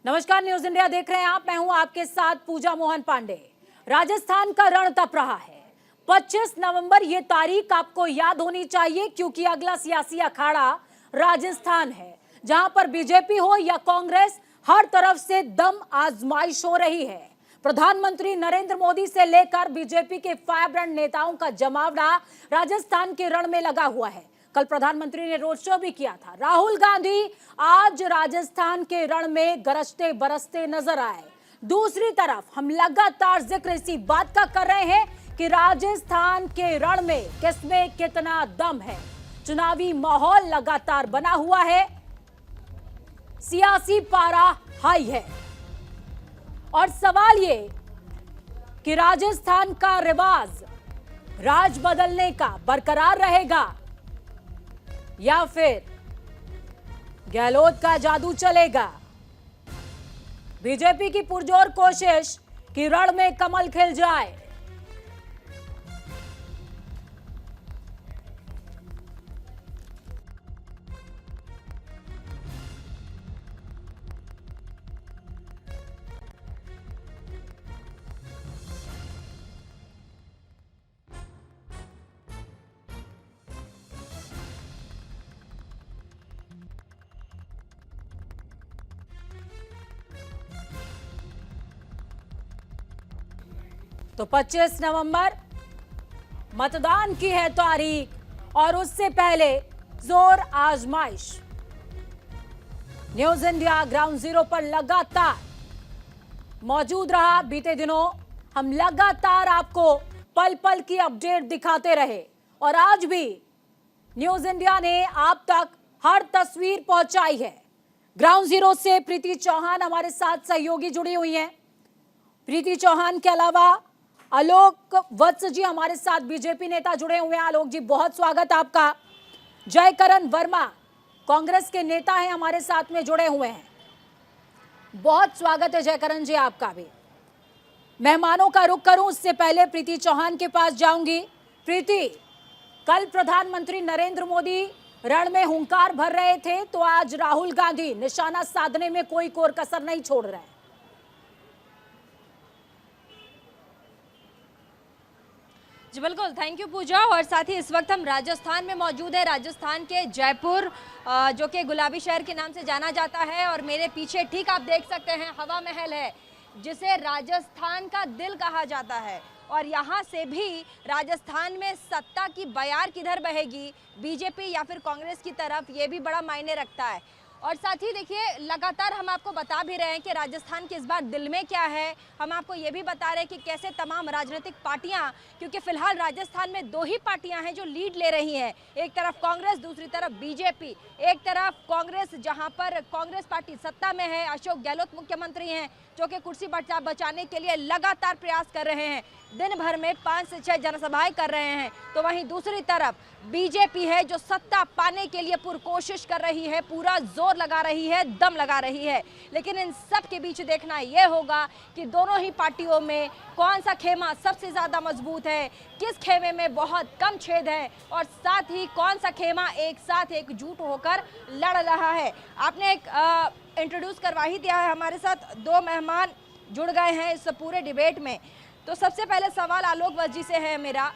नमस्कार, news India देख रहे हैं आप। मैं हूं आपके साथ पूजा मोहन पांडे। राजस्थान का रण तप रहा है। 25 नवंबर ये तारीख आपको याद होनी चाहिए, क्योंकि अगला सियासी अखाड़ा राजस्थान है, जहां पर बीजेपी हो या कांग्रेस, हर तरफ से दम आजमाइश हो रही है। प्रधानमंत्री नरेंद्र मोदी से लेकर बीजेपी के फायरब्रांड नेताओं का जमावड़ा राजस्थान के रण में लगा हुआ है। कल प्रधानमंत्री ने रोड शो भी किया था। राहुल गांधी आज राजस्थान के रण में गरजते बरसते नजर आए। दूसरी तरफ हम लगातार जिक्र इसी बात का कर रहे हैं कि राजस्थान के रण में किसमें कितना दम है। चुनावी माहौल लगातार बना हुआ है, सियासी पारा हाई है, और सवाल ये कि राजस्थान का रिवाज राज बदलने का बरकरार रहेगा या फिर गहलोत का जादू चलेगा। बीजेपी की पुरजोर कोशिश कि रण में कमल खिल जाए। तो 25 नवंबर मतदान की है तारीख, और उससे पहले जोर आजमाइश। न्यूज इंडिया ग्राउंड जीरो पर लगातार मौजूद रहा। बीते दिनों हम लगातार आपको पल पल की अपडेट दिखाते रहे, और आज भी न्यूज इंडिया ने आप तक हर तस्वीर पहुंचाई है। ग्राउंड जीरो से प्रीति चौहान हमारे साथ सहयोगी जुड़ी हुई हैं। प्रीति चौहान के अलावा आलोक वत्स जी हमारे साथ बीजेपी नेता जुड़े हुए हैं। आलोक जी, बहुत स्वागत आपका। जयकरण वर्मा कांग्रेस के नेता हैं, हमारे साथ में जुड़े हुए हैं। बहुत स्वागत है जयकरण जी आपका भी। मेहमानों का रुख करूं उससे पहले प्रीति चौहान के पास जाऊंगी। प्रीति, कल प्रधानमंत्री नरेंद्र मोदी रण में हुंकार भर रहे थे, तो आज राहुल गांधी निशाना साधने में कोई कोर कसर नहीं छोड़ रहे हैं। जी बिल्कुल, थैंक यू पूजा। और साथ ही इस वक्त हम राजस्थान में मौजूद है, राजस्थान के जयपुर, जो कि गुलाबी शहर के नाम से जाना जाता है। और मेरे पीछे ठीक आप देख सकते हैं हवा महल है, जिसे राजस्थान का दिल कहा जाता है। और यहाँ से भी राजस्थान में सत्ता की बयार किधर बहेगी, बीजेपी या फिर कांग्रेस की तरफ, ये भी बड़ा मायने रखता है। और साथ ही देखिए, लगातार हम आपको बता भी रहे हैं कि राजस्थान के इस बार दिल में क्या है। हम आपको ये भी बता रहे हैं कि कैसे तमाम राजनीतिक पार्टियां, क्योंकि फिलहाल राजस्थान में दो ही पार्टियां हैं जो लीड ले रही हैं, एक तरफ कांग्रेस, दूसरी तरफ बीजेपी। एक तरफ कांग्रेस, जहां पर कांग्रेस पार्टी सत्ता में है, अशोक गहलोत मुख्यमंत्री हैं, जो कि कुर्सी बचाने के लिए लगातार प्रयास कर रहे हैं, दिन भर में 5 से 6 जनसभाएं कर रहे हैं। तो वहीं दूसरी तरफ बीजेपी है, जो सत्ता पाने के लिए कोशिश कर रही है, पूरा जोर लगा रही है, दम लगा रही है। लेकिन इन सब के बीच देखना यह होगा कि दोनों ही पार्टियों में कौन सा खेमा सबसे ज्यादा मजबूत है, किस खेमे में बहुत कम छेद है, और साथ ही कौन सा खेमा एक साथ एकजुट होकर लड़ रहा है। आपने एक इंट्रोड्यूस करवा ही दिया है, हमारे साथ दो मेहमान जुड़ गए हैं इस पूरे डिबेट में। तो सबसे पहले सवाल आलोक वत्स जी से है मेरा।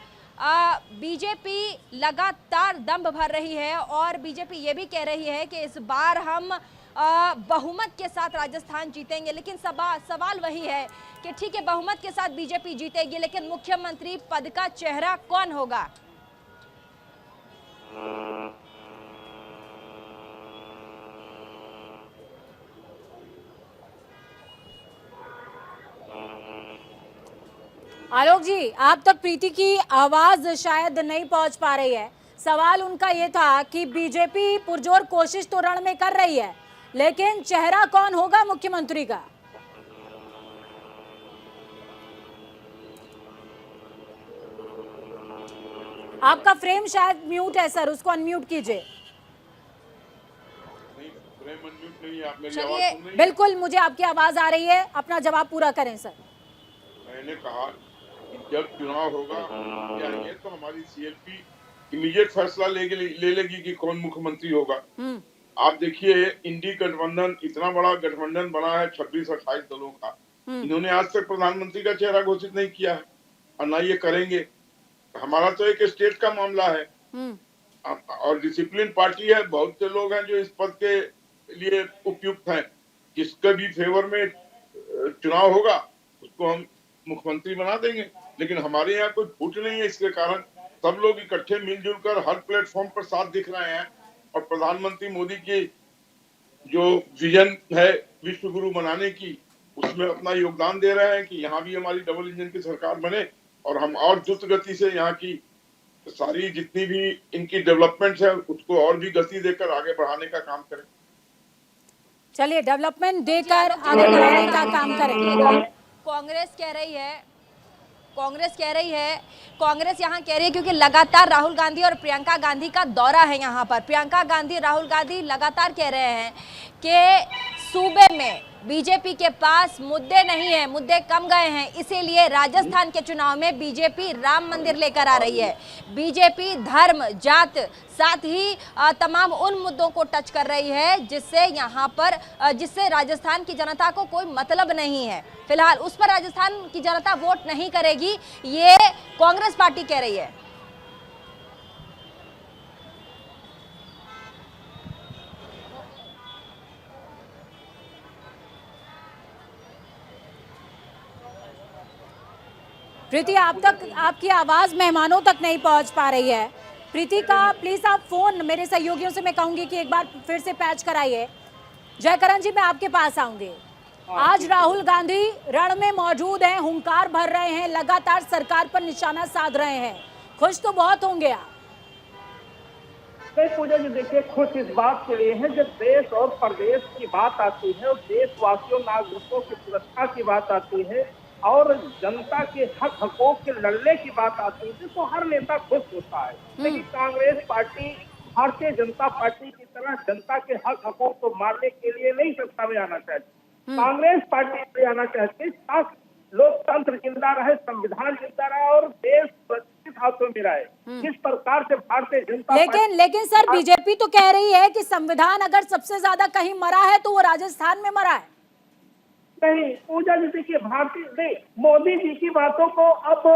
बीजेपी लगातार दम भर रही है, और बीजेपी ये भी कह रही है कि इस बार हम बहुमत के साथ राजस्थान जीतेंगे। लेकिन सवाल वही है कि ठीक है, बहुमत के साथ बीजेपी जीतेगी, लेकिन मुख्यमंत्री पद का चेहरा कौन होगा? आलोक जी, आप तक प्रीति की आवाज शायद नहीं पहुंच पा रही है। सवाल उनका ये था कि बीजेपी पुरजोर कोशिश तो रण में कर रही है, लेकिन चेहरा कौन होगा मुख्यमंत्री का? आपका फ्रेम शायद म्यूट है सर, उसको अनम्यूट कीजिए। चलिए, बिल्कुल मुझे आपकी आवाज आ रही है, अपना जवाब पूरा करें सर। मैंने कहा कि जब चुनाव होगा या तो हमारी सीएलपी इमीडिएट फैसला ले लेगी कि कौन मुख्यमंत्री होगा। आप देखिए इंडी गठबंधन इतना बड़ा गठबंधन बना है 26-28 दलों का, इन्होंने आज तक प्रधानमंत्री का चेहरा घोषित नहीं किया है और ना ये करेंगे। हमारा तो एक स्टेट का मामला है और डिसिप्लिन पार्टी है, बहुत से लोग हैं जो इस पद के लिए उपयुक्त हैं। जिसके भी फेवर में चुनाव होगा उसको हम मुख्यमंत्री बना देंगे, लेकिन हमारे यहाँ कोई फूट नहीं है। इसके कारण सब लोग इकट्ठे मिलजुल कर हर प्लेटफॉर्म पर साथ दिख रहे हैं और प्रधानमंत्री मोदी की जो विजन है विश्व गुरु बनाने की, उसमें अपना योगदान दे रहे हैं कि यहाँ भी हमारी डबल इंजन की सरकार बने और हम और द्रुत गति से यहाँ की सारी जितनी भी इनकी डेवलपमेंट्स है उसको और भी गति देकर आगे बढ़ाने का काम करें। चलिए, डेवलपमेंट देकर आगे बढ़ाने का काम करें। कांग्रेस यहाँ कह रही है क्योंकि लगातार राहुल गांधी और प्रियंका गांधी का दौरा है यहाँ पर। प्रियंका गांधी, राहुल गांधी लगातार कह रहे हैं कि सूबे में बीजेपी के पास मुद्दे नहीं है, मुद्दे कम गए हैं, इसीलिए राजस्थान के चुनाव में बीजेपी राम मंदिर लेकर आ रही है। बीजेपी धर्म, जात, साथ ही तमाम उन मुद्दों को टच कर रही है जिससे राजस्थान की जनता को कोई मतलब नहीं है। फिलहाल उस पर राजस्थान की जनता वोट नहीं करेगी, ये कांग्रेस पार्टी कह रही है। प्रीति, आप तक आपकी आवाज मेहमानों तक नहीं पहुंच पा रही है। प्रीति का प्लीज आप फोन मेरे सहयोगियों से मैं कहूंगी कि एक बार फिर से पैच कराइए। जयकरण जी, मैं आपके पास आऊंगी। आज राहुल गांधी रण में मौजूद हैं, हुंकार भर रहे हैं, लगातार सरकार पर निशाना साध रहे हैं। खुश तो बहुत होंगे आप। पूजा जी, देखिए, खुश इस बात के लिए है जब देश और प्रदेश की बात आती है और देशवासियों नागरिकों की सुरक्षा की बात आती है और जनता के हक हकूक के लड़ने की बात आती है तो हर नेता खुश होता है। लेकिन कांग्रेस पार्टी भारतीय जनता पार्टी की तरह जनता के हक हकूक को मारने के लिए नहीं सत्ता में आना चाहती। कांग्रेस पार्टी इसलिए आना चाहती है लोकतंत्र जिंदा रहे, संविधान जिंदा रहे और देश सुरक्षित हाथों में रहे। जिस प्रकार से भारतीय जनता लेकिन सर, बीजेपी तो कह रही है कि संविधान अगर सबसे ज्यादा कहीं मरा है तो वो राजस्थान में मरा है। नहीं पूजा जी, देखिए, मोदी जी की बातों को अब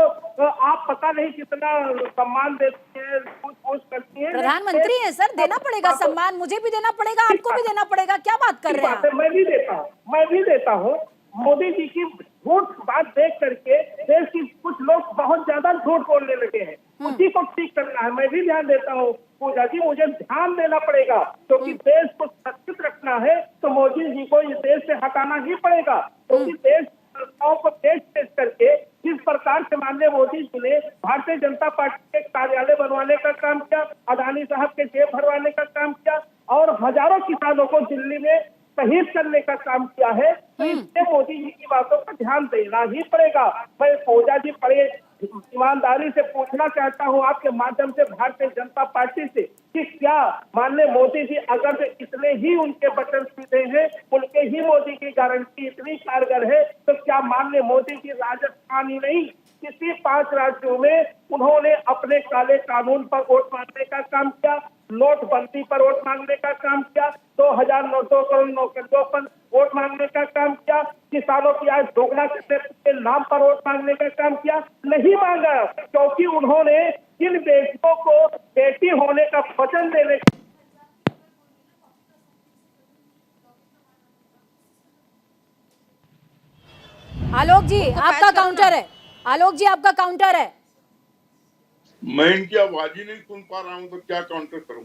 आप पता नहीं कितना सम्मान देते हैं, पूछ करती हैं। प्रधानमंत्री है सर, देना पड़ेगा सम्मान, मुझे भी देना पड़ेगा, आपको भी देना पड़ेगा। क्या बात कर रहे हैं? मैं भी देता हूँ। मोदी जी की झूठ बात देख करके देश की कुछ लोग बहुत ज्यादा झूठ बोलने लगे हैं, उसी को ठीक करना है। मैं भी ध्यान देता हूँ पूजा जी, मुझे ध्यान देना पड़ेगा क्योंकि देश को सुरक्षित रखना है तो मोदी जी को इस देश से हटाना ही पड़ेगा। क्योंकि देश संस्थाओं को देश पेश करके जिस प्रकार से माननीय मोदी जी ने भारतीय जनता पार्टी के कार्यालय बनवाने का काम किया, अदानी साहब के जेब भरवाने का काम किया और हजारों किसानों को दिल्ली में शहीद करने का काम किया है, तो इससे मोदी जी की बातों पर ध्यान देना ही पड़ेगा। मैं पूजा जी बड़े ईमानदारी से पूछना चाहता हूं आपके माध्यम से भारतीय जनता पार्टी से कि क्या माननीय मोदी जी अगर इतने ही उनके बटन सीधे हैं, उनके ही मोदी की गारंटी इतनी कारगर है, तो क्या माननीय मोदी जी राजस्थान ही नहीं किसी 5 राज्यों में उन्होंने अपने काले कानून पर वोट मांगने का काम किया, नोटबंदी पर वोट मांगने का काम किया, 2 करोड़ नौकरियों पर वोट मांगने का काम किया, किसानों की आज दोगुना के नाम पर वोट मांगने का काम किया? नहीं मांगा, क्योंकि उन्होंने जिन बेटियों को बेटी होने का वचन देने का। आलोक जी, आपका काउंटर है। आलोक जी, आपका काउंटर है। मैं इनकी आवाज ही नहीं सुन पा रहा हूं तो क्या काउंटर करूं?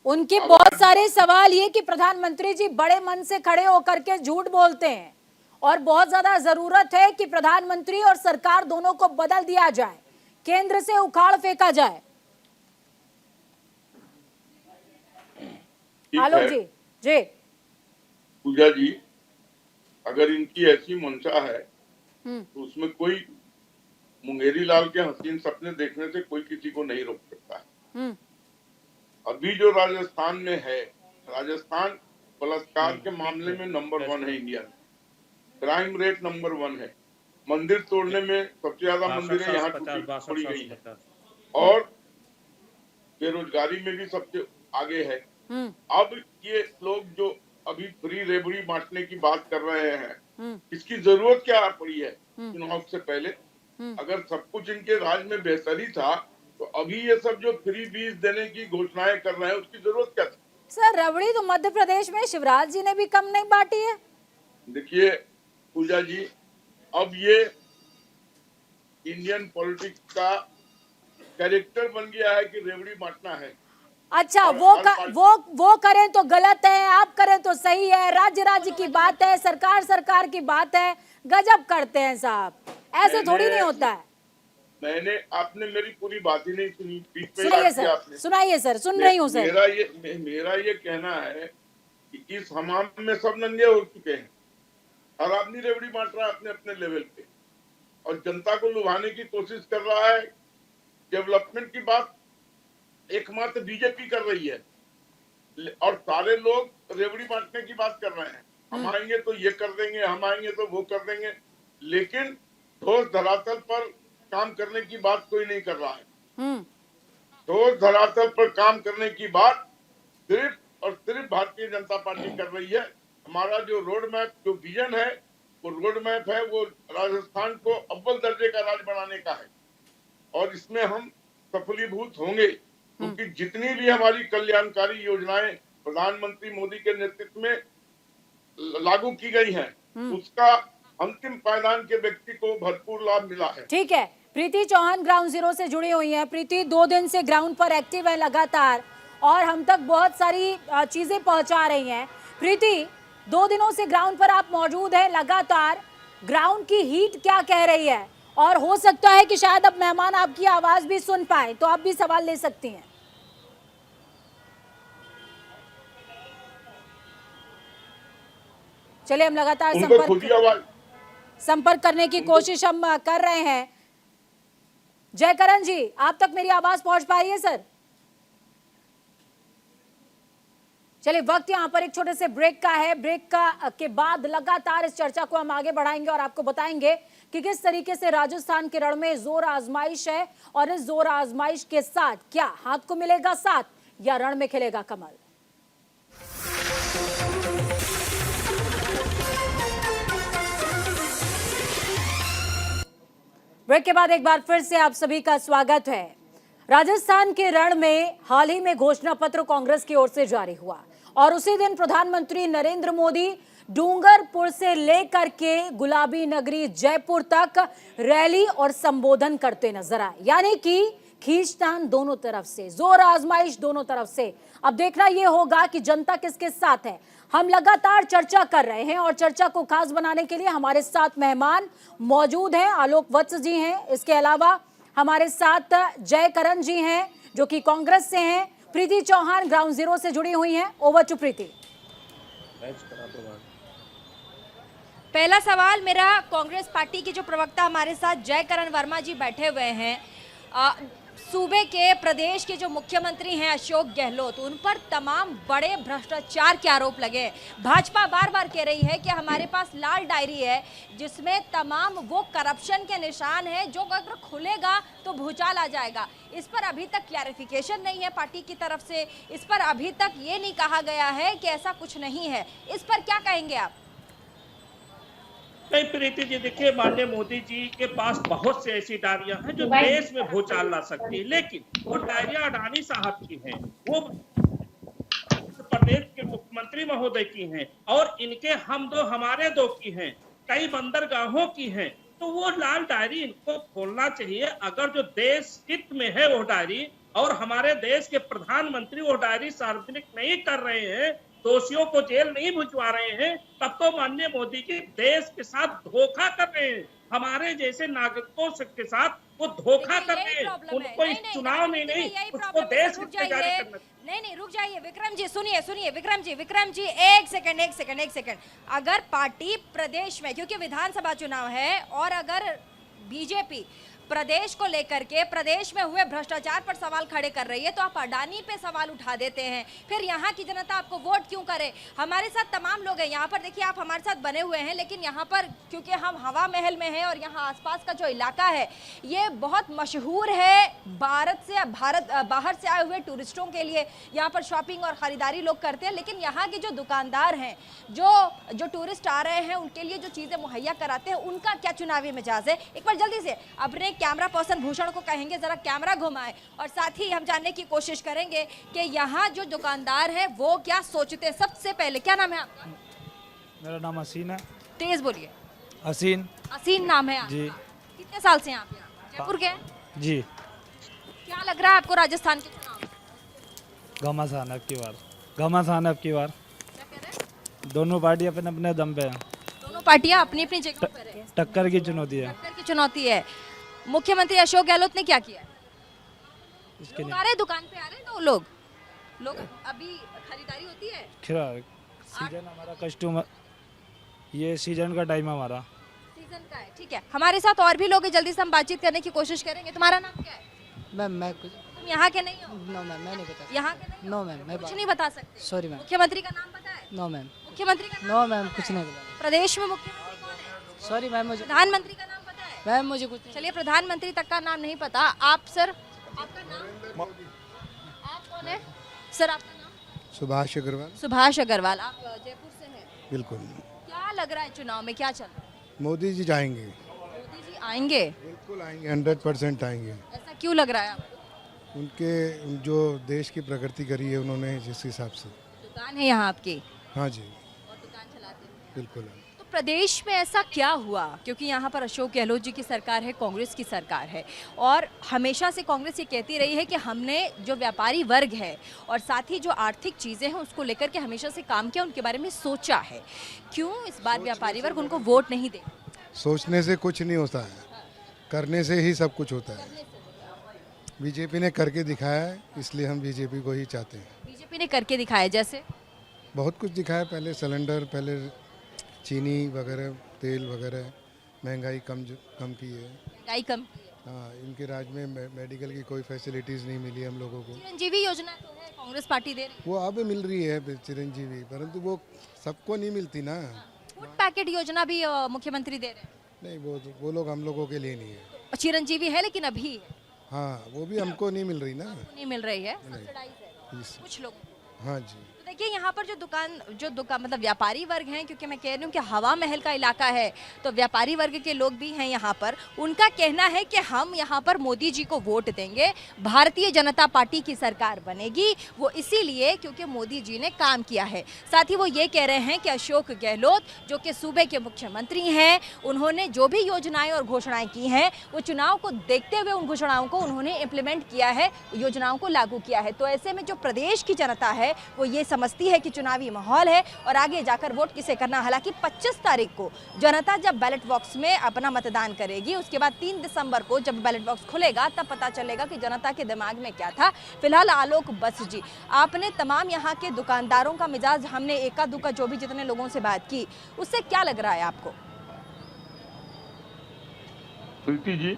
उनके बहुत सारे सवाल ये कि प्रधानमंत्री जी बड़े मन से खड़े होकर के झूठ बोलते हैं और बहुत ज्यादा जरूरत है कि प्रधानमंत्री और सरकार दोनों को बदल दिया जाए, केंद्र से उखाड़ फेंका जाए। आलोक जी जी पूजा जी, अगर इनकी ऐसी मंशा है तो उसमें कोई मुंगेरी लाल के हसीन सपने देखने से कोई किसी को नहीं रोक सकता है। अभी जो राजस्थान में है, राजस्थान बलात्कार के मामले में नंबर 1 है इंडिया में, क्राइम रेट नंबर 1 है, मंदिर तोड़ने में सबसे ज्यादा मंदिरें यहाँ तोड़ी गई है और बेरोजगारी में भी सबसे आगे है। अब ये लोग जो अभी फ्री रेबड़ी बांटने की बात कर रहे हैं, इसकी जरूरत क्या पड़ी है चुनाव से पहले? अगर सब कुछ इनके राज में बेहतर ही था तो अभी ये सब जो फ्री बीज देने की घोषणाएं कर रहे हैं उसकी जरूरत क्या थी? सर रबड़ी तो मध्य प्रदेश में शिवराज जी ने भी कम नहीं बांटी है। देखिए पूजा जी, अब ये इंडियन पॉलिटिक्स का कैरेक्टर बन गया है कि रेवड़ी बांटना है। अच्छा, वो करें तो गलत है, आप करें तो सही है, राज्य की बात है, सरकार की बात है, गजब करते हैं साहब, ऐसे थोड़ी नहीं होता है। आपने मेरी पूरी बात ही नहीं सुनी, बीच में सुनाइए सर, सुनाइए सर, सुन रही हूँ सर। मेरा ये कहना है कि इस हमाम में सब नंगे हो चुके हैं, हर आदमी रेवड़ी बांट रहा है अपने अपने लेवल पे और जनता को लुभाने की कोशिश कर रहा है। डेवलपमेंट की बात एकमात्र बीजेपी कर रही है और सारे लोग रेवड़ी बांटने की बात कर रहे हैं। हम आएंगे तो ये कर देंगे, हम आएंगे तो वो कर देंगे, लेकिन ठोस धरातल पर काम करने की बात कोई नहीं कर रहा है। ठोस धरातल पर काम करने की बात सिर्फ और सिर्फ भारतीय जनता पार्टी कर रही है। हमारा जो रोड मैप, जो विजन है, वो रोड मैप है, वो राजस्थान को अव्वल दर्जे का राज्य बनाने का है और इसमें हम सफलीभूत होंगे, क्योंकि जितनी भी हमारी कल्याणकारी योजनाएं प्रधानमंत्री मोदी के नेतृत्व में लागू की गई हैं, उसका अंतिम पायदान के व्यक्ति को भरपूर लाभ मिला है। ठीक है, प्रीति चौहान ग्राउंड जीरो से जुड़ी हुई हैं। प्रीति 2 दिन से ग्राउंड पर एक्टिव है लगातार और हम तक बहुत सारी चीजें पहुंचा रही हैं। प्रीति, 2 दिनों से ग्राउंड पर आप मौजूद हैं लगातार, ग्राउंड की हीट क्या कह रही है? और हो सकता है कि शायद अब मेहमान आपकी आवाज भी सुन पाए, तो आप भी सवाल ले सकती हैं। चलिए हम लगातार संपर्क करने की कोशिश हम कर रहे हैं। जयकरण जी, आप तक मेरी आवाज पहुंच पा रही है सर? चलिए, वक्त यहाँ पर एक छोटे से ब्रेक का है। ब्रेक के बाद लगातार इस चर्चा को हम आगे बढ़ाएंगे और आपको बताएंगे कि किस तरीके से राजस्थान के रण में जोर आजमाइश है और इस जोर आजमाइश के साथ क्या हाथ को मिलेगा साथ या रण में खिलेगा कमल। ब्रेक के बाद एक बार फिर से आप सभी का स्वागत है। राजस्थान के रण में हाल ही में घोषणा पत्र कांग्रेस की ओर से जारी हुआ और उसी दिन प्रधानमंत्री नरेंद्र मोदी डूंगरपुर से लेकर के गुलाबी नगरी जयपुर तक रैली और संबोधन करते नजर आए, यानी कि खींचतान दोनों तरफ से, जोर आजमाइश दोनों तरफ से। अब देखना यह होगा कि जनता किसके साथ है। हम लगातार चर्चा कर रहे हैं और चर्चा को खास बनाने के लिए हमारे साथ मेहमान मौजूद हैं। आलोक वत्स जी हैं, इसके अलावा हमारे साथ जयकरण जी हैं जो कि कांग्रेस से हैं, प्रीति चौहान ग्राउंड जीरो से जुड़ी हुई हैं। ओवर टू प्रीति। पहला सवाल मेरा, कांग्रेस पार्टी के जो प्रवक्ता हमारे साथ जयकरण वर्मा जी बैठे हुए हैं, सूबे के प्रदेश के जो मुख्यमंत्री हैं अशोक गहलोत, उन पर तमाम बड़े भ्रष्टाचार के आरोप लगे। भाजपा बार बार कह रही है कि हमारे पास लाल डायरी है जिसमें तमाम वो करप्शन के निशान हैं जो अगर खुलेगा तो भूचाल आ जाएगा। इस पर अभी तक क्लैरिफिकेशन नहीं है पार्टी की तरफ से, इस पर अभी तक ये नहीं कहा गया है कि ऐसा कुछ नहीं है। इस पर क्या कहेंगे आप? नहीं प्रीति जी, देखिए माननीय मोदी जी के पास बहुत से ऐसी डायरियां हैं जो देश में भूचाल ला सकती है, लेकिन वो डायरियां अडानी साहब की हैं, वो प्रदेश के मुख्यमंत्री महोदय की हैं और इनके हम दो हमारे दो की हैं, कई बंदरगाहों की हैं। तो वो लाल डायरी इनको खोलना चाहिए। अगर जो देश हित में है वो डायरी और हमारे देश के प्रधानमंत्री वो डायरी सार्वजनिक नहीं कर रहे हैं, दोषियों को जेल नहीं भिजवा रहे हैं, तब तो माननीय मोदी जी देश के साथ धोखा कर रहे हैं। हमारे जैसे नागरिकों के साथ वो धोखा कर रहे हैं। उनको इस चुनाव में नहीं, उसको देश हित में जारी करना। नहीं, रुक जाइए विक्रम जी, सुनिए विक्रम जी एक सेकंड। अगर पार्टी प्रदेश में, क्योंकि विधानसभा चुनाव है और अगर बीजेपी प्रदेश को लेकर के प्रदेश में हुए भ्रष्टाचार पर सवाल खड़े कर रही है, तो आप अडानी पे सवाल उठा देते हैं। फिर यहाँ की जनता आपको वोट क्यों करे? हमारे साथ तमाम लोग हैं यहाँ पर, देखिए आप हमारे साथ बने हुए हैं, लेकिन यहाँ पर क्योंकि हम हवा महल में हैं और यहाँ आसपास का जो इलाका है ये बहुत मशहूर है बाहर से आए हुए टूरिस्टों के लिए। यहाँ पर शॉपिंग और खरीदारी लोग करते हैं, लेकिन यहाँ के जो दुकानदार हैं, जो टूरिस्ट आ रहे हैं, उनके लिए जो चीज़ें मुहैया कराते हैं, उनका क्या चुनावी मिजाज है? एक बार जल्दी से अपने कैमरा पर्सन भूषण को कहेंगे जरा कैमरा घुमाएं, और साथ ही हम जानने की कोशिश करेंगे कि यहाँ जो दुकानदार हैं वो क्या सोचते हैं। सबसे पहले क्या नाम है आपका? मेरा नाम हसीन है। तेज बोलिए। हसीन हसीन नाम है आपका। जी। कितने साल से हैं आप यहाँ? जयपुर के हैं? जी। क्या लग रहा है आपको राजस्थान के चुनाव में? घमासान अब की बार, घमासान अब की बार। क्या कह रहे हैं? दोनों पार्टी अपने अपने दम पे हैं। दोनों पार्टियां अपनी अपनी जगह पर है। टक्कर की चुनौती है। टक्कर की चुनौती है। मुख्यमंत्री अशोक गहलोत ने क्या किया? इसके लोग आ रहे हैं, दुकान पे आ रहे हैं, तो लोग अभी खरीदारी होती है। खिरा सीजन हमारा कस्टमर, ये सीजन का टाइम है हमारा। सीजन का है, ठीक है। हमारे साथ और भी लोग हैं, जल्दी से हम बातचीत करने की कोशिश करेंगे। तुम्हारा नाम क्या है? मैम मैं कुछ तुम यहाँ के नहीं हो? नो मैम मैं नहीं बता यहाँ के नहीं हो? नो मैम मैं कुछ नहीं बता सकते? सॉरी मैम मुख्यमंत्री का नाम पता है? नो मैम मुख्यमंत्री का नाम नो मैम कुछ नहीं बता प्रदेश में मुख्यमंत्री कौन है? सॉरी मैम मुझे प्रधानमंत्री का नाम पता है? मैम मुझे कुछ नहीं चलिए, प्रधानमंत्री तक का नाम नहीं पता। आप सर, आपका नाम? आप कौन है सर? आपका नाम? सुभाष अग्रवाल। सुभाष अग्रवाल। आप जयपुर से हैं? बिल्कुल। क्या लग रहा है चुनाव में क्या चल रहा है? मोदी जी जाएंगे। मोदी जी आएंगे? बिल्कुल आएंगे, 100% आएंगे। ऐसा क्यों लग रहा है आपको? उनके जो देश की प्रगति करी है उन्होंने, जिस हिसाब से। दुकान है यहाँ आपकी हाँ जी, और दुकान चलाते हैं? बिल्कुल। तो प्रदेश में ऐसा क्या हुआ? क्योंकि यहाँ पर अशोक गहलोत जी की सरकार है, कांग्रेस की सरकार है, और हमेशा से कांग्रेस ये कहती रही है कि हमने जो व्यापारी वर्ग है और साथ ही जो आर्थिक चीज़ें हैं उसको लेकर के हमेशा से काम किया, उनके बारे में सोचा है। क्यों इस बार व्यापारी वर्ग उनको वोट नहीं दे? सोचने से कुछ नहीं होता है, करने से ही सब कुछ होता है। बीजेपी ने करके दिखाया है, इसलिए हम बीजेपी को ही चाहते हैं। बीजेपी ने करके दिखाया, जैसे बहुत कुछ दिखाया। पहले सिलेंडर, पहले चीनी वगैरह, तेल वगैरह, महंगाई कम की है। महंगाई कम की है। हाँ, इनके राज में मेडिकल की कोई फैसिलिटीज़ नहीं मिली हम लोगों को। चिरंजीवी योजना तो है, कांग्रेस पार्टी दे रही है। वो अब मिल रही है चिरंजीवी, परंतु वो सबको नहीं मिलती ना। फूड पैकेट योजना भी मुख्यमंत्री दे रहे हैं। नहीं, वो लोग हम लोगों के लिए नहीं है। चिरंजीवी है लेकिन अभी है, हाँ, वो भी हमको नहीं मिल रही ना। नहीं मिल रही है, सब्सिडाइज है इस- कुछ लोगों को। हाँ जी। तो देखिए यहाँ पर जो दुकान मतलब व्यापारी वर्ग हैं, क्योंकि मैं कह रही हूँ कि हवा महल का इलाका है, तो व्यापारी वर्ग के लोग भी हैं यहाँ पर। उनका कहना है कि हम यहाँ पर मोदी जी को वोट देंगे, भारतीय जनता पार्टी की सरकार बनेगी, वो इसीलिए क्योंकि मोदी जी ने काम किया है। साथ ही वो ये कह रहे हैं कि अशोक गहलोत जो कि सूबे के मुख्यमंत्री हैं, उन्होंने जो भी योजनाएं और घोषणाएं की हैं, वो चुनाव को देखते हुए उन घोषणाओं को उन्होंने इम्प्लीमेंट किया है, योजनाओं को लागू किया है। तो ऐसे में जो प्रदेश की जनता है वो ये समझती है कि चुनावी माहौल है और आगे जाकर वोट किसे करना। हालांकि 25 तारीख को जनता जब बैलेट बॉक्स में अपना मतदान करेगी, उसके बाद 3 दिसंबर को जब बैलेट बॉक्स खुलेगा तब पता चलेगा कि जनता के दिमाग में क्या था। फिलहाल आलोक बस जी, आपने तमाम यहाँ के दुकानदारों का मिजाज, हमने एका दुका जो भी जितने लोगों से बात की, उससे क्या लग रहा है आपको? प्रीति जी,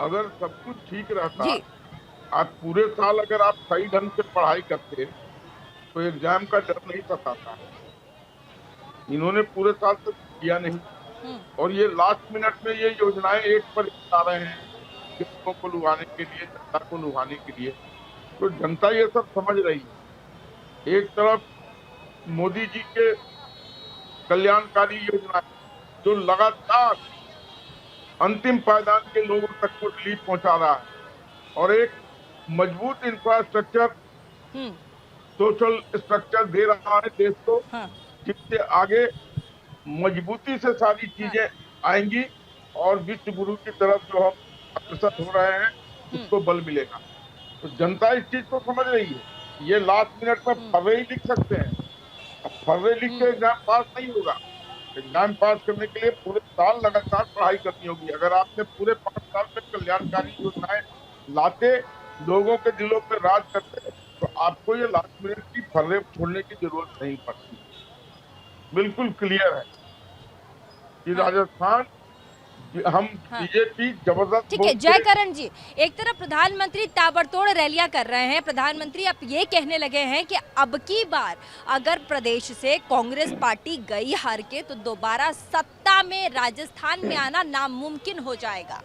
अगर सब कुछ ठीक रहता, जी। आज पूरे साल अगर आप सही ढंग से पढ़ाई करते तो एग्जाम का डर नहीं सताता। इन्होंने पूरे साल तक किया नहीं, और ये लास्ट मिनट में ये योजनाएं एक पर ला रहे हैं लोगों को लुभाने के लिए, जनता को लुभाने के लिए। तो जनता ये सब समझ रही है। एक तरफ मोदी जी के कल्याणकारी योजना जो लगातार अंतिम पायदान के लोगों तक को रिलीफ पहुंचा रहा है, और एक मजबूत इंफ्रास्ट्रक्चर, सोशल स्ट्रक्चर दे रहा है देश को, जिससे आगे मजबूती से सारी चीजें आएंगी और विश्व गुरु की तरफ जो हम अग्रसर हो रहे हैं उसको बल मिलेगा। तो जनता इस चीज को समझ रही है। ये लास्ट मिनट में फर्रे लिख सकते हैं, अब फर्रे लिख के एग्जाम पास नहीं होगा। एग्जाम पास करने के लिए पूरे साल लगातार पढ़ाई करनी होगी। अगर आपने पूरे 5 साल में कल्याणकारी योजनाएं लाते, लोगों के दिलों पर राज करते, तो आपको ये लास्ट मिनट की फर्रे छोड़ने की जरूरत नहीं पड़ती। बिल्कुल क्लियर है कि राजस्थान हम बीजेपी जबरदस्त ठीक है जयकरण जी, एक तरफ प्रधानमंत्री ताबड़तोड़ रैलियां कर रहे हैं, प्रधानमंत्री अब ये कहने लगे हैं कि अब की बार अगर प्रदेश से कांग्रेस पार्टी गई हार के तो दोबारा सत्ता में राजस्थान में आना नामुमकिन हो जाएगा।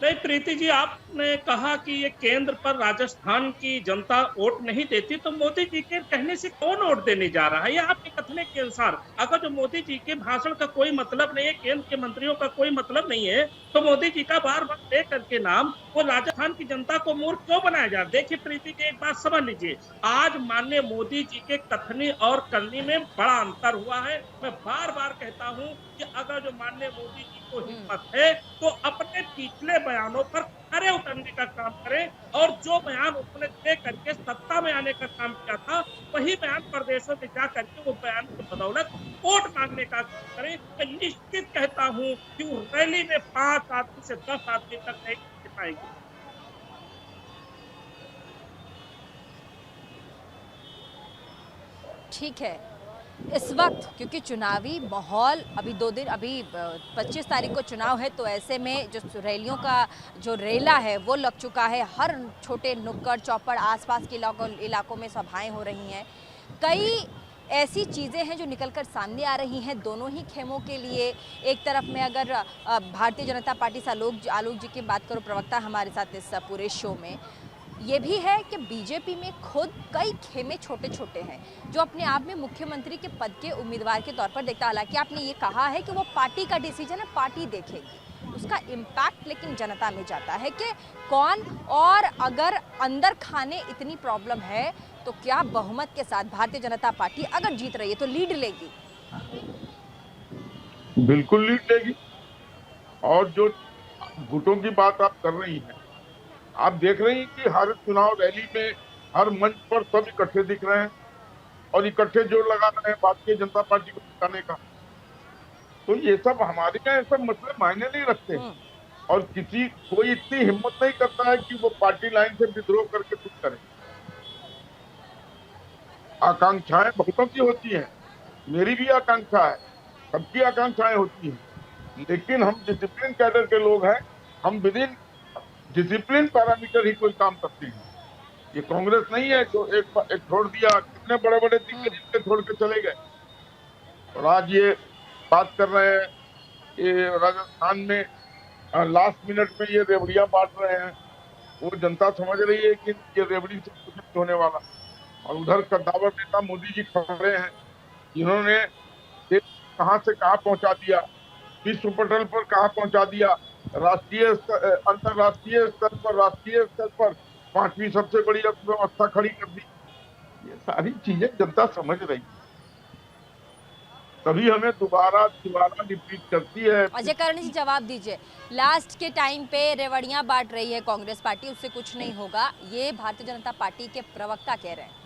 नहीं प्रीति जी, आपने कहा कि ये केंद्र पर राजस्थान की जनता वोट नहीं देती, तो मोदी जी के कहने से कौन वोट देने जा रहा है? ये आपके कथन के अनुसार अगर जो मोदी जी के भाषण का कोई मतलब नहीं है, केंद्र के मंत्रियों का कोई मतलब नहीं है, तो मोदी जी का बार बार ले करके नाम वो राजस्थान की जनता को मूर्ख क्यों बनाया जा रहा है? देखिए प्रीति जी, एक बात समझ लीजिए, आज माननीय मोदी जी के कथनी और करनी में बड़ा अंतर हुआ है। मैं बार बार कहता हूँ कि अगर जो माननीय मोदी जी को हिम्मत है तो अपने पिछले बयानों पर खरे उतरने का काम करें, और जो बयान उन्होंने दे करके सत्ता में आने का काम किया था वही बयान प्रदेशों में जा करके वो बयान की बदौलत वोट मांगने का काम करें। मैं निश्चित कहता हूँ कि वो रैली में 5 आदमी से 10 आदमी तक नहीं जीत पाएंगे। ठीक है, इस वक्त क्योंकि चुनावी माहौल अभी 2 दिन, अभी 25 तारीख को चुनाव है, तो ऐसे में जो रैलियों का जो रेला है वो लग चुका है। हर छोटे नुक्कड़ चौपड़ आसपास के इलाकों में सभाएं हो रही हैं। कई ऐसी चीज़ें हैं जो निकलकर सामने आ रही हैं दोनों ही खेमों के लिए। एक तरफ में अगर भारतीय जनता पार्टी से आलोक जी की बात करो, प्रवक्ता हमारे साथ इस पूरे शो में, ये भी है कि बीजेपी में खुद कई खेमे छोटे छोटे हैं जो अपने आप में मुख्यमंत्री के पद के उम्मीदवार के तौर पर देखता। हालांकि आपने ये कहा है कि वो पार्टी का डिसीजन है, पार्टी देखेगी, उसका इम्पैक्ट लेकिन जनता में जाता है कि कौन, और अगर अंदर खाने इतनी प्रॉब्लम है तो क्या बहुमत के साथ भारतीय जनता पार्टी अगर जीत रही है तो लीड लेगी? बिल्कुल लीड लेगी। और जो गुटों की बात आप कर रही हैं, आप देख रही हैं कि हर चुनाव रैली में हर मंच पर सब इकट्ठे दिख रहे हैं और इकट्ठे जोर लगा रहे हैं भारतीय जनता पार्टी को जिताने का। तो ये सब हमारे यहाँ ये सब मसले मायने नहीं रखते हैं, और कोई इतनी हिम्मत नहीं करता है कि वो पार्टी लाइन से विद्रोह करके कुछ करे। आकांक्षाएं बहुतों की होती हैं, मेरी भी आकांक्षा है, सबकी आकांक्षाएं होती हैं, लेकिन हम डिसिप्लिन कैडर के लोग हैं, हम विदिन डिसिप्लिन पैरामीटर ही कोई काम करते हैं। ये कांग्रेस नहीं है जो एक छोड़ दिया, कितने बड़े बड़े दिग्गज इनके छोड़ के चले गए, और आज ये बात कर रहे हैं ये राजस्थान में लास्ट मिनट में ये रेवड़ियां बांट रहे हैं। वो जनता समझ रही है कि ये रेवड़ी से कुछ नहीं होने वाला, और उधर कद्दावर नेता मोदी जी खड़े हैं जिन्होंने देश कहां से कहां पहुंचा दिया, विश्व पटल पर कहां पहुंचा दिया, राष्ट्रीय अंतरराष्ट्रीय स्तर पर, राष्ट्रीय स्तर पर 5वीं सबसे बड़ी अर्थव्यवस्था खड़ी कर दी। ये सारी चीजें जनता समझ रही है, तभी हमें दोबारा रिपीट करती है। अजय करण जी जवाब दीजिए, लास्ट के टाइम पे रेवड़ियां बांट रही है कांग्रेस पार्टी, उससे कुछ नहीं होगा, ये भारतीय जनता पार्टी के प्रवक्ता कह रहे हैं।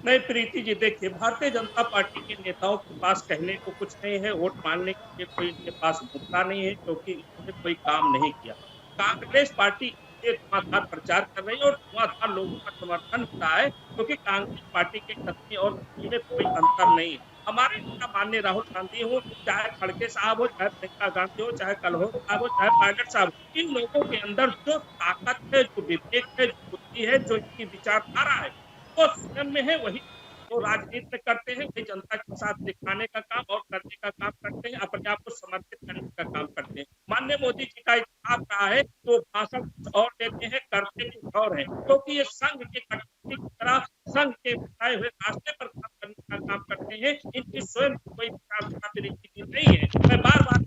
नहीं प्रीति जी, देखिए भारतीय जनता पार्टी के नेताओं के पास कहने को कुछ नहीं है, वोट मांगने के लिए कोई इनके पास मुद्दा नहीं है, क्योंकि इन्होंने कोई काम नहीं किया। कांग्रेस पार्टी धुआंधार प्रचार कर रही है और धुआंधार लोगों का समर्थन होता है, क्योंकि कांग्रेस पार्टी के कथनी और में कोई अंतर नहीं है। हमारे नेता माननीय राहुल गांधी हो, चाहे खड़गे साहब हो, चाहे प्रियंका गांधी हो, चाहे कलहो साहब हो, चाहे पायलट साहब, इन लोगों के अंदर जो ताकत है, जो विवेक है, जो बुद्धि है, जो इनकी विचारधारा है, वो स्वयं में है, वही वो राजनीति में करते हैं, वही जनता के साथ दिखाने का काम और करने का काम करते हैं, अपने आप को समर्पित करने का काम करते हैं। माननीय मोदी जी का इतिहास रहा है तो भाषण कुछ और देते हैं, करते कुछ और है, क्योंकि ये संघ के कटौती की तरह संघ के बताए हुए रास्ते पर काम करने का काम करते हैं। इनकी स्वयं कोई विचारधारा नहीं है। मैं बार बार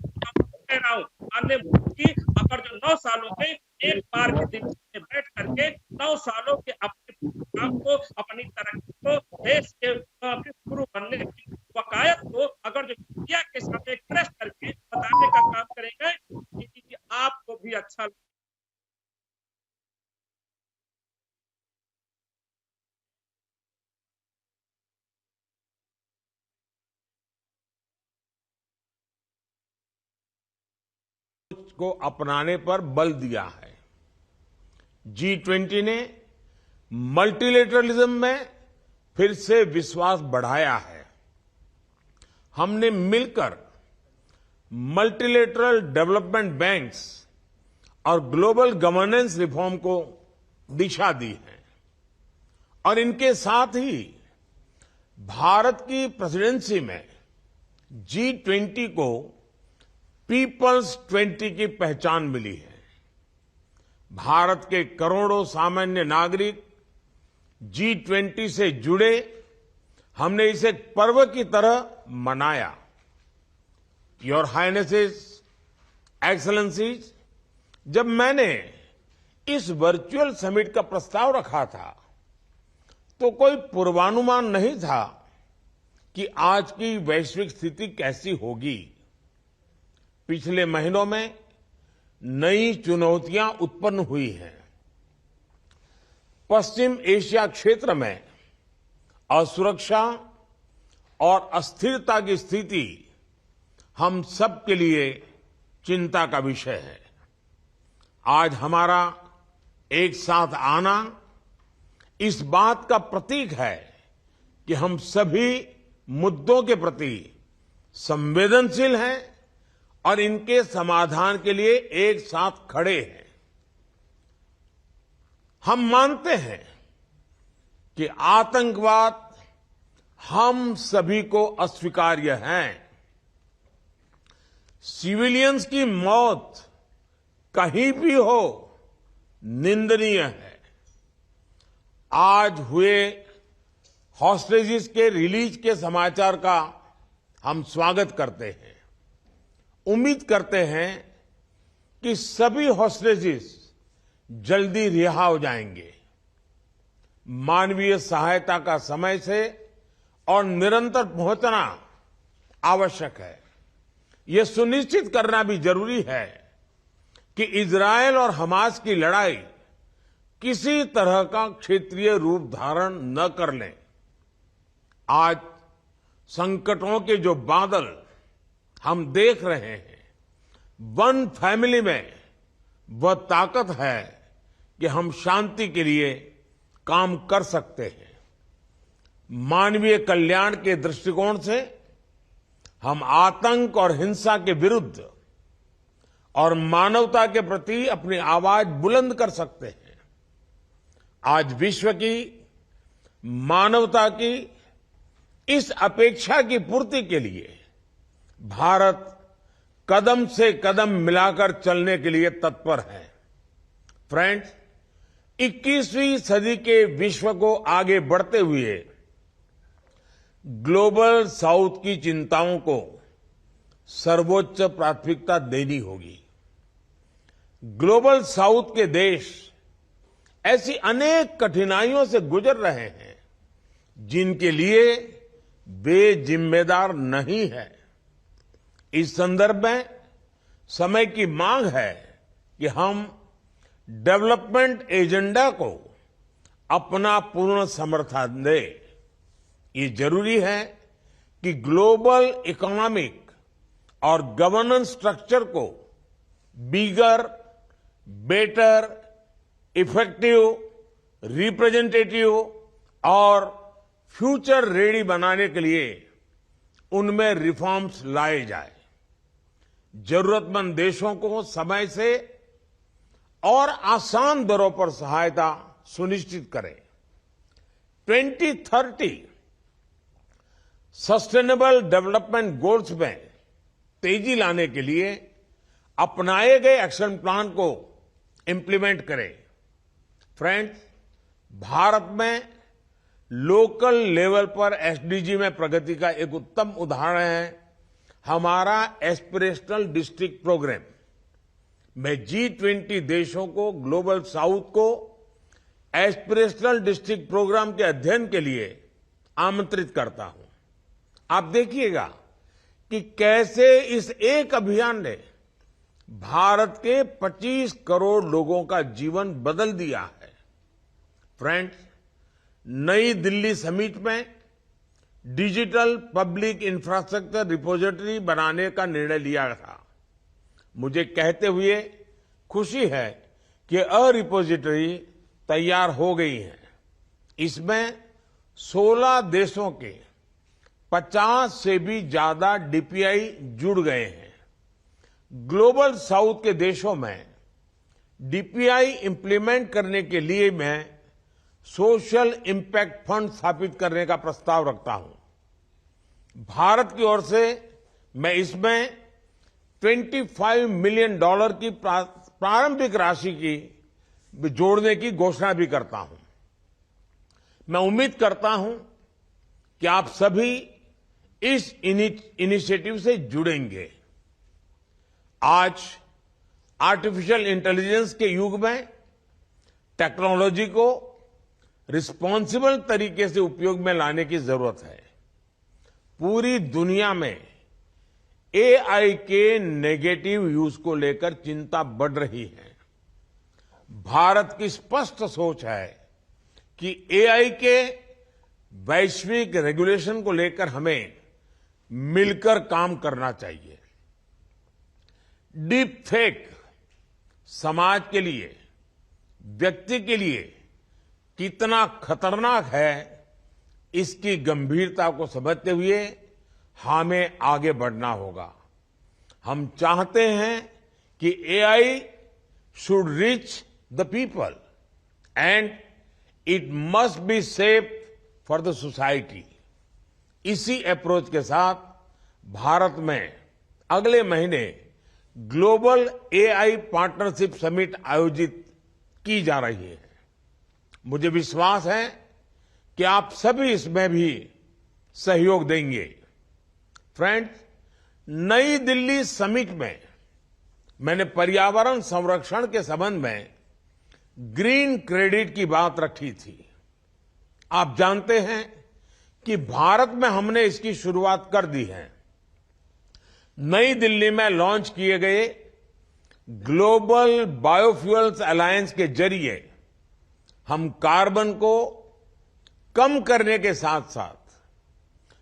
कह रहा हूँ, माननीय मोदी जी अगर जो 9 सालों में एक बार के दिन में बैठ करके 9 सालों के अपने काम को, अपनी तरक्की को, देश के गुरु बनने की वकायत को अगर जो मीडिया के सामने प्रेस करके बताने का काम करेंगे कि आपको भी अच्छा को अपनाने पर बल दिया है। G20 ने मल्टीलेटरलिज्म में फिर से विश्वास बढ़ाया है। हमने मिलकर मल्टीलेटरल डेवलपमेंट बैंक्स और ग्लोबल गवर्नेंस रिफॉर्म को दिशा दी है और इनके साथ ही भारत की प्रेसिडेंसी में G20 को पीपल्स 20 की पहचान मिली है। भारत के करोड़ों सामान्य नागरिक G20 से जुड़े, हमने इसे एक पर्व की तरह मनाया। योर हाइनेसेस, एक्सेलेंसीज, जब मैंने इस वर्चुअल समिट का प्रस्ताव रखा था तो कोई पूर्वानुमान नहीं था कि आज की वैश्विक स्थिति कैसी होगी। पिछले महीनों में नई चुनौतियां उत्पन्न हुई हैं। पश्चिम एशिया क्षेत्र में असुरक्षा और अस्थिरता की स्थिति हम सब के लिए चिंता का विषय है। आज हमारा एक साथ आना इस बात का प्रतीक है कि हम सभी मुद्दों के प्रति संवेदनशील हैं और इनके समाधान के लिए एक साथ खड़े हैं। हम मानते हैं कि आतंकवाद हम सभी को अस्वीकार्य है। सिविलियंस की मौत कहीं भी हो निंदनीय है। आज हुए हॉस्टेजेस के रिलीज के समाचार का हम स्वागत करते हैं। उम्मीद करते हैं कि सभी हॉस्टेजेस जल्दी रिहा हो जाएंगे। मानवीय सहायता का समय से और निरंतर पहुंचना आवश्यक है। यह सुनिश्चित करना भी जरूरी है कि इजरायल और हमास की लड़ाई किसी तरह का क्षेत्रीय रूप धारण न कर ले। आज संकटों के जो बादल हम देख रहे हैं, वन फैमिली में वह ताकत है कि हम शांति के लिए काम कर सकते हैं। मानवीय कल्याण के दृष्टिकोण से हम आतंक और हिंसा के विरुद्ध और मानवता के प्रति अपनी आवाज बुलंद कर सकते हैं। आज विश्व की मानवता की इस अपेक्षा की पूर्ति के लिए भारत कदम से कदम मिलाकर चलने के लिए तत्पर है। फ्रेंड्स, 21वीं सदी के विश्व को आगे बढ़ते हुए ग्लोबल साउथ की चिंताओं को सर्वोच्च प्राथमिकता देनी होगी। ग्लोबल साउथ के देश ऐसी अनेक कठिनाइयों से गुजर रहे हैं जिनके लिए वे जिम्मेदार नहीं है। इस संदर्भ में समय की मांग है कि हम डेवलपमेंट एजेंडा को अपना पूर्ण समर्थन दें। ये जरूरी है कि ग्लोबल इकोनॉमिक और गवर्नेंस स्ट्रक्चर को बिगर, बेटर, इफेक्टिव, रिप्रेजेंटेटिव और फ्यूचर रेडी बनाने के लिए उनमें रिफॉर्म्स लाए जाए। जरूरतमंद देशों को समय से और आसान दरों पर सहायता सुनिश्चित करें। 2030 सस्टेनेबल डेवलपमेंट गोल्स में तेजी लाने के लिए अपनाए गए एक्शन प्लान को इंप्लीमेंट करें। फ्रेंड्स, भारत में लोकल लेवल पर एसडीजी में प्रगति का एक उत्तम उदाहरण है हमारा एस्पिरेशनल डिस्ट्रिक्ट प्रोग्राम। मैं G20 देशों को, ग्लोबल साउथ को एस्पिरेशनल डिस्ट्रिक्ट प्रोग्राम के अध्ययन के लिए आमंत्रित करता हूं। आप देखिएगा कि कैसे इस एक अभियान ने भारत के 25 करोड़ लोगों का जीवन बदल दिया है। फ्रेंड्स, नई दिल्ली समिट में डिजिटल पब्लिक इंफ्रास्ट्रक्चर रिपोजिटरी बनाने का निर्णय लिया था। मुझे कहते हुए खुशी है कि रिपोजिटरी तैयार हो गई है। इसमें 16 देशों के 50 से भी ज्यादा डीपीआई जुड़ गए हैं। ग्लोबल साउथ के देशों में डीपीआई इंप्लीमेंट करने के लिए मैं सोशल इंपैक्ट फंड स्थापित करने का प्रस्ताव रखता हूं। भारत की ओर से मैं इसमें $25 मिलियन की प्रारंभिक राशि की जोड़ने की घोषणा भी करता हूं। मैं उम्मीद करता हूं कि आप सभी इस इनिशिएटिव से जुड़ेंगे। आज आर्टिफिशियल इंटेलिजेंस के युग में टेक्नोलॉजी को रिस्पॉन्सिबल तरीके से उपयोग में लाने की जरूरत है। पूरी दुनिया में एआई के नेगेटिव यूज को लेकर चिंता बढ़ रही है। भारत की स्पष्ट सोच है कि एआई के वैश्विक रेगुलेशन को लेकर हमें मिलकर काम करना चाहिए। डीप फेक समाज के लिए, व्यक्ति के लिए कितना खतरनाक है, इसकी गंभीरता को समझते हुए हमें आगे बढ़ना होगा। हम चाहते हैं कि AI should reach the people and it must be safe for the society. इसी अप्रोच के साथ भारत में अगले महीने ग्लोबल एआई पार्टनरशिप समिट आयोजित की जा रही है। मुझे विश्वास है कि आप सभी इसमें भी सहयोग देंगे। फ्रेंड्स, नई दिल्ली समिट में मैंने पर्यावरण संरक्षण के संबंध में ग्रीन क्रेडिट की बात रखी थी। आप जानते हैं कि भारत में हमने इसकी शुरुआत कर दी है। नई दिल्ली में लॉन्च किए गए ग्लोबल बायोफ्यूल्स अलायंस के जरिए हम कार्बन को कम करने के साथ साथ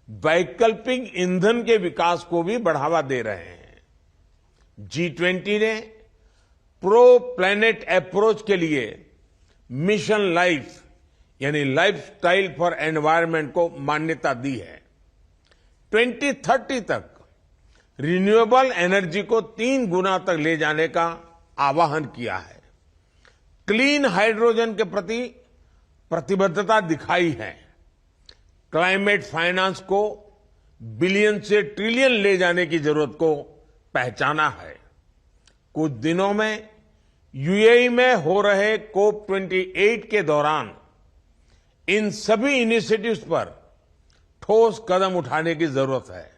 वैकल्पिक ईंधन के विकास को भी बढ़ावा दे रहे हैं। G20 ने प्रो प्लैनेट अप्रोच के लिए मिशन लाइफ यानी लाइफस्टाइल फॉर एनवायरनमेंट को मान्यता दी है। 2030 तक रिन्यूएबल एनर्जी को 3 गुना तक ले जाने का आह्वान किया है। क्लीन हाइड्रोजन के प्रति प्रतिबद्धता दिखाई है। क्लाइमेट फाइनेंस को बिलियन से ट्रिलियन ले जाने की जरूरत को पहचाना है। कुछ दिनों में यूएई में हो रहे COP28 के दौरान इन सभी इनिशिएटिव्स पर ठोस कदम उठाने की जरूरत है।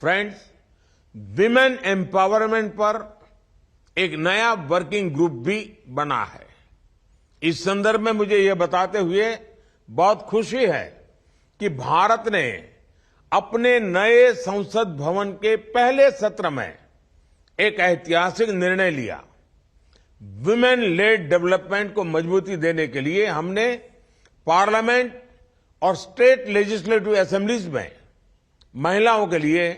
फ्रेंड्स, विमेन एम्पावरमेंट पर एक नया वर्किंग ग्रुप भी बना है। इस संदर्भ में मुझे यह बताते हुए बहुत खुशी है कि भारत ने अपने नए संसद भवन के पहले सत्र में एक ऐतिहासिक निर्णय लिया। विमेन लेड डेवलपमेंट को मजबूती देने के लिए हमने पार्लियामेंट और स्टेट लेजिस्लेटिव असेंबलीज में महिलाओं के लिए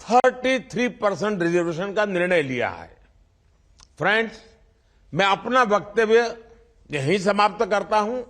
33% रिजर्वेशन का निर्णय लिया है। फ्रेंड्स, मैं अपना वक्तव्य यहीं समाप्त करता हूं।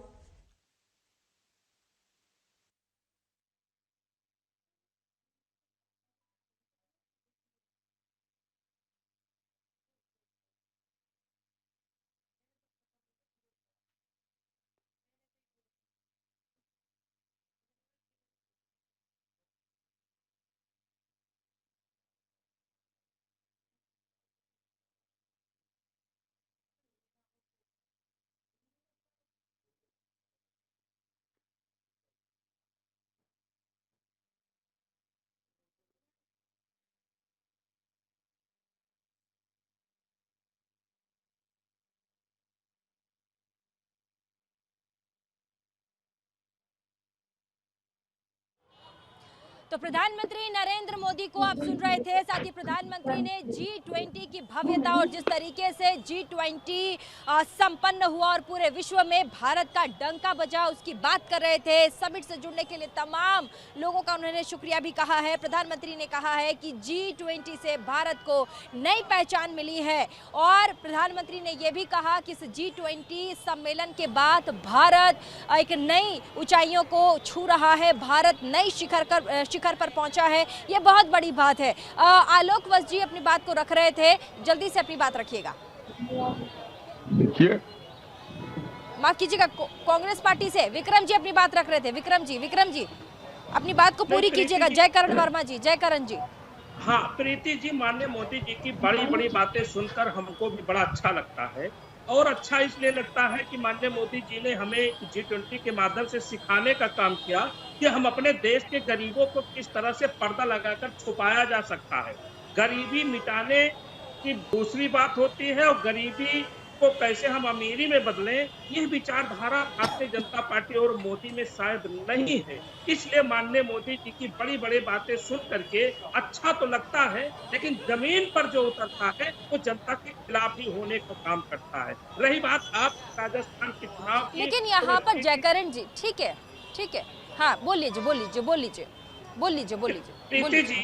तो प्रधानमंत्री नरेंद्र मोदी को आप सुन रहे थे। साथ ही प्रधानमंत्री ने G20 की भव्यता और जिस तरीके से G20 संपन्न हुआ और पूरे विश्व में भारत का डंका बजा, उसकी बात कर रहे थे। समिट से जुड़ने के लिए तमाम लोगों का उन्होंने शुक्रिया भी कहा है। प्रधानमंत्री ने कहा है कि G20 से भारत को नई पहचान मिली है और प्रधानमंत्री ने यह भी कहा कि इस G20 सम्मेलन के बाद भारत एक नई ऊंचाइयों को छू रहा है। भारत नई शिखर शिखर पर पहुंचा है, ये बहुत बड़ी बात है। आलोक वत्स जी अपनी बात को रख रहे थे, जल्दी से अपनी बात रखिएगा। देखिए, माफ कीजिएगा, कांग्रेस पार्टी से विक्रम जी अपनी बात रख रहे थे। विक्रम जी अपनी बात को पूरी कीजिएगा। जय करण वर्मा जी, जय करण जी। हाँ प्रीति जी, माननीय मोदी जी की बड़ी बड़ी बातें सुनकर हमको भी बड़ा अच्छा लगता है, और अच्छा इसलिए लगता है कि माननीय मोदी जी ने हमें G20 के माध्यम से सिखाने का काम किया कि हम अपने देश के गरीबों को किस तरह से पर्दा लगाकर छुपाया जा सकता है। गरीबी मिटाने की दूसरी बात होती है, और गरीबी को कैसे हम अमीरी में बदलें, यह विचारधारा भारतीय जनता पार्टी और मोदी में शायद नहीं है। इसलिए माननीय मोदी जी की बड़ी बड़ी बातें सुन करके अच्छा तो लगता है, लेकिन जमीन पर जो उतरता है वो जनता के खिलाफ ही होने का काम करता है। रही बात आप राजस्थान के चुनाव की, लेकिन यहाँ पर जयकरण जी, ठीक है, हाँ बोल लीजिए,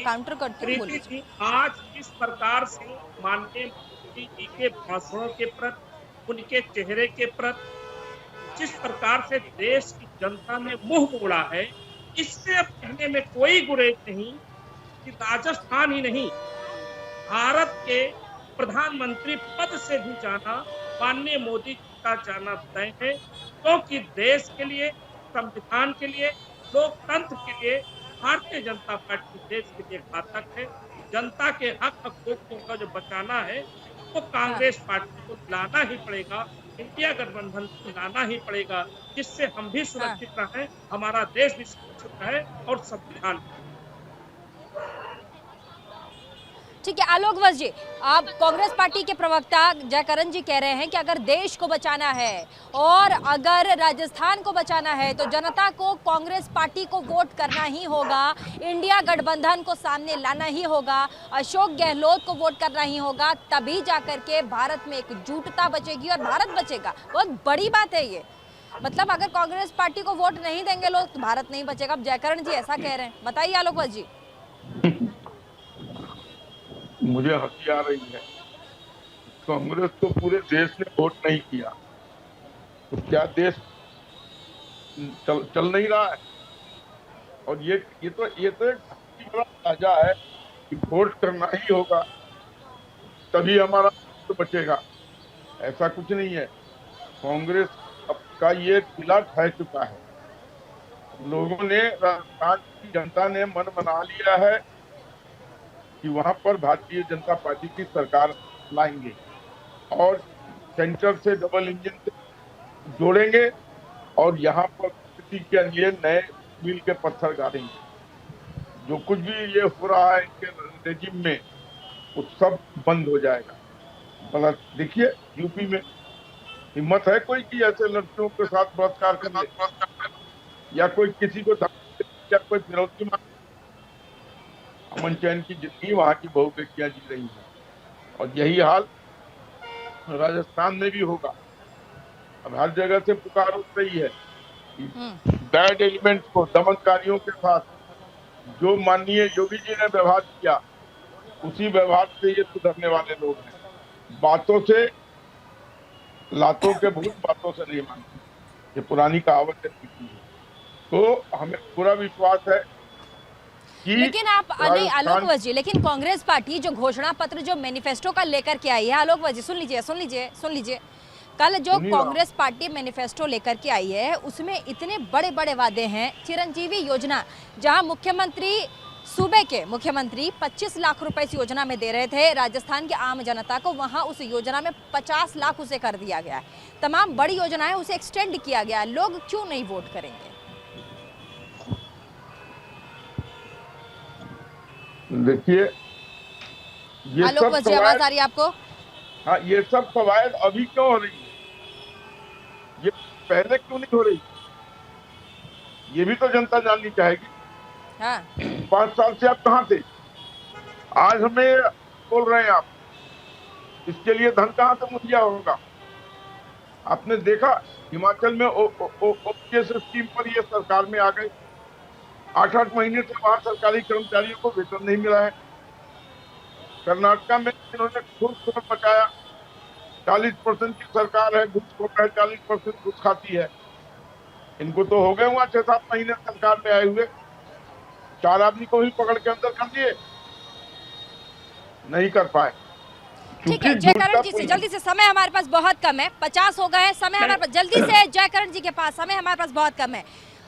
काउंटर करते हैं, बोलिए। जी, आज इस प्रकार से माननीय मोदी जी के भाषणों के प्रति, उनके चेहरे के प्रति जिस प्रकार से देश की जनता ने मुंह मोड़ा है, इससे अब कहने में कोई गुरेज नहीं कि राजस्थान ही नहीं, भारत के प्रधानमंत्री पद से भी जाना माननीय मोदी जी का जाना तय है, क्योंकि देश के लिए, संविधान के लिए, लोकतंत्र के लिए भारतीय जनता पार्टी देश के लिए घातक है। जनता के हक हकूकों का जो बचाना है वो कांग्रेस पार्टी को लाना ही पड़ेगा, इंडिया गठबंधन को लाना ही पड़ेगा, जिससे हम भी सुरक्षित रहें, हमारा देश भी सुरक्षित रहे और संविधान। ठीक है आलोक वत्स जी, आप कांग्रेस पार्टी के प्रवक्ता जयकरण जी कह रहे हैं कि अगर देश को बचाना है और अगर राजस्थान को बचाना है तो जनता को कांग्रेस पार्टी को वोट करना ही होगा, इंडिया गठबंधन को सामने लाना ही होगा, अशोक गहलोत को वोट करना ही होगा, तभी जाकर के भारत में एकजुटता बचेगी और भारत बचेगा। बहुत बड़ी बात है ये, मतलब अगर कांग्रेस पार्टी को वोट नहीं देंगे लोग तो भारत नहीं बचेगा। अब जयकरण जी ऐसा कह रहे हैं, बताइए आलोक वत्स जी। मुझे हंसी आ रही है। कांग्रेस को पूरे देश ने वोट नहीं किया, तो क्या देश चल नहीं रहा है? और ये तो एक बड़ा ताजा है कि वोट करना ही होगा तभी हमारा तो बचेगा, ऐसा कुछ नहीं है। कांग्रेस का ये किला ढह चुका है। लोगों ने, राजस्थान की जनता ने मन बना लिया है कि वहां पर भारतीय जनता पार्टी की सरकार लाएंगे और सेंटर से डबल इंजन से जोड़ेंगे और यहाँ पर कृषि के लिए नए मील के पत्थर गाड़ेंगे। जो कुछ भी ये हो रहा है इनके रेजिम में वो सब बंद हो जाएगा। भला देखिए यूपी में हिम्मत है कोई कि ऐसे लड़कियों के साथ बलात्कार करने या कोई किसी को या कोई फिरौती मांगे? अमन चैन की जिंदगी वहां की बहु बेटियां जी रही हैं और यही हाल राजस्थान में भी होगा। अब हर जगह से पुकार उठ रही है कि बैड एलिमेंट्स को, दमनकारियों के साथ जो माननीय योगी जी ने व्यवहार किया उसी व्यवहार से ये सुधरने वाले लोग हैं। बातों से, लातों के भूत बातों से नहीं मानते, ये पुरानी कहावत है। तो हमें पूरा विश्वास है। लेकिन आप नहीं आलोक वत्स जी, लेकिन कांग्रेस पार्टी जो घोषणा पत्र, जो मैनिफेस्टो का लेकर के आई है, आलोक वत्स जी सुन लीजिए, कल जो कांग्रेस पार्टी मैनिफेस्टो लेकर के आई है उसमें इतने बड़े बड़े वादे हैं। चिरंजीवी योजना, जहां मुख्यमंत्री, सूबे के मुख्यमंत्री 25 लाख रुपए इस योजना में दे रहे थे राजस्थान की आम जनता को, वहां उस योजना में 50 लाख उसे कर दिया गया है। तमाम बड़ी योजनाएं उसे एक्सटेंड किया गया। लोग क्यों नहीं वोट करेंगे? देखिए, ये आलोक वत्स जी, आवाज आ रही है आपको? हाँ, ये सब कवायद अभी क्यों हो रही है? ये पहले क्यों नहीं हो रही? ये भी तो जनता जाननी चाहेगी। हाँ। 5 साल से आप कहाँ थे? आज हमें बोल रहे हैं आप, इसके लिए धन कहाँ से मुहैया होगा? आपने देखा हिमाचल में ओपीएस स्कीम पर ये सरकार में आ गए। 8-8 महीने से वहां सरकारी कर्मचारियों को वेतन नहीं मिला है। कर्नाटका में इन्होंने घूसखोर बचाया। 40% की सरकार है, घूसखोर है, 40% घूस खाती है। इनको तो हो गए वहां 6-7 महीने सरकार में आए हुए। 4 आदमी को भी पकड़ के अंदर कर दिए, नहीं कर पाए। ठीक है, जयकरण जी से जल्दी से, समय हमारे पास बहुत कम है, 50 हो गए हैं, समय हमारे पास जल्दी से जयकरण जी के पास, समय हमारे पास बहुत कम है।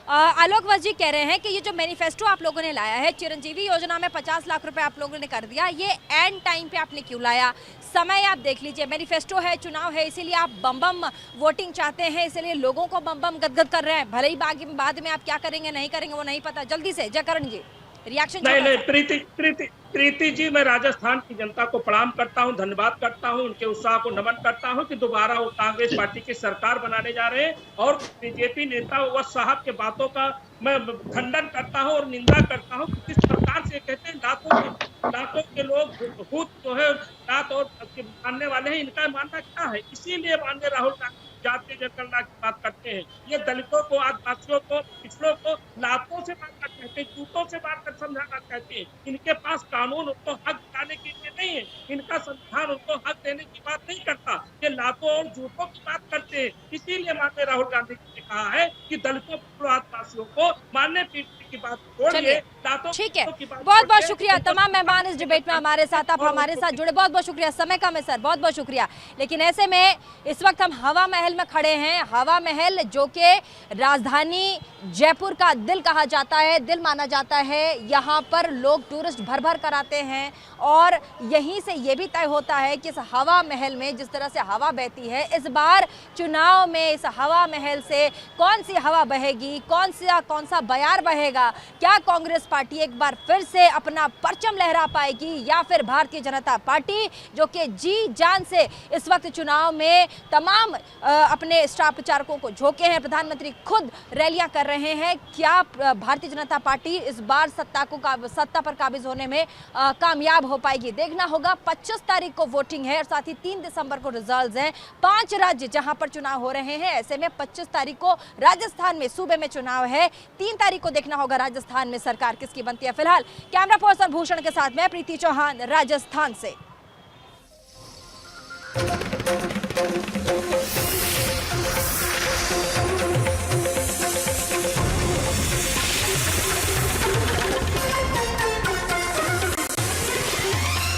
आलोक वत्स जी कह रहे हैं कि ये जो मैनिफेस्टो आप लोगों ने लाया है, चिरंजीवी योजना में 50 लाख रुपए आप लोगों ने कर दिया, ये एंड टाइम पे आपने क्यों लाया? समय आप देख लीजिए, मैनिफेस्टो है, चुनाव है, इसीलिए आप बम बम वोटिंग चाहते हैं, इसीलिए लोगों को बम बम गदगद कर रहे हैं। भले ही बाद में आप क्या करेंगे नहीं करेंगे वो नहीं पता। जल्दी से जयकरण जी रिएक्शन। नहीं, प्रीति जी, मैं राजस्थान की जनता को प्रणाम करता हूं, धन्यवाद करता हूं, उनके उत्साह को नमन करता हूं कि दोबारा वो कांग्रेस पार्टी की सरकार बनाने जा रहे हैं। और बीजेपी नेता वत्स साहब के बातों का मैं खंडन करता हूं और निंदा करता हूं। किस सरकार से कहते हैं लाखों के लोग भूत जो है रात और मानने वाले हैं, इनका मानना क्या है? इसीलिए माननीय राहुल गांधी जातीय जनगणना की बात करते हैं। ये दलितों को, आदिवासियों को, पिछड़ों को लातों से मारना कहते हैं, जूतों से मारकर समझाना कहते हैं। इनके पास कानून उनको हक दिलाने के लिए नहीं है, इनका संविधान उनको हक देने की बात नहीं करता, ये लातों और जूतों की बात करते हैं। इसीलिए माननीय राहुल गांधी जी ने कहा है कि दलितों और आदिवासियों को मानने पीटने की बात छोड़िए। ठीक है, बहुत बहुत शुक्रिया तमाम मेहमान इस डिबेट में हमारे साथ, आप हमारे साथ जुड़े, बहुत बहुत शुक्रिया। समय कम है सर, बहुत बहुत शुक्रिया। लेकिन ऐसे में इस वक्त हम हवा महल में खड़े हैं। हवा महल जो कि राजधानी जयपुर का दिल कहा जाता है, दिल माना जाता है। यहाँ पर लोग टूरिस्ट भर भर कर आते हैं और यहीं से ये भी तय होता है कि इस हवा महल में जिस तरह से हवा बहती है, इस बार चुनाव में इस हवा महल से कौन सी हवा बहेगी, कौन सा बयार बहेगा? क्या कांग्रेस पार्टी एक बार फिर से अपना परचम लहरा पाएगी या फिर भारतीय जनता पार्टी जो कि जी जान से इस वक्त चुनाव में तमाम अपने स्टार प्रचारकों को झोंके हैं, प्रधानमंत्री खुद रैलियां कर रहे हैं, क्या भारतीय जनता पार्टी इस बार सत्ता पर काबिज होने में कामयाब हो पाएगी? देखना होगा। 25 तारीख को वोटिंग है और साथ ही 3 दिसंबर को रिजल्ट्स हैं। 5 राज्य जहां पर चुनाव हो रहे हैं, ऐसे में 25 तारीख को राजस्थान में सूबे में चुनाव है, 3 तारीख को देखना होगा राजस्थान में सरकार किसकी बनती है। फिलहाल कैमरा पर्सन भूषण के साथ मैं प्रीति चौहान राजस्थान से।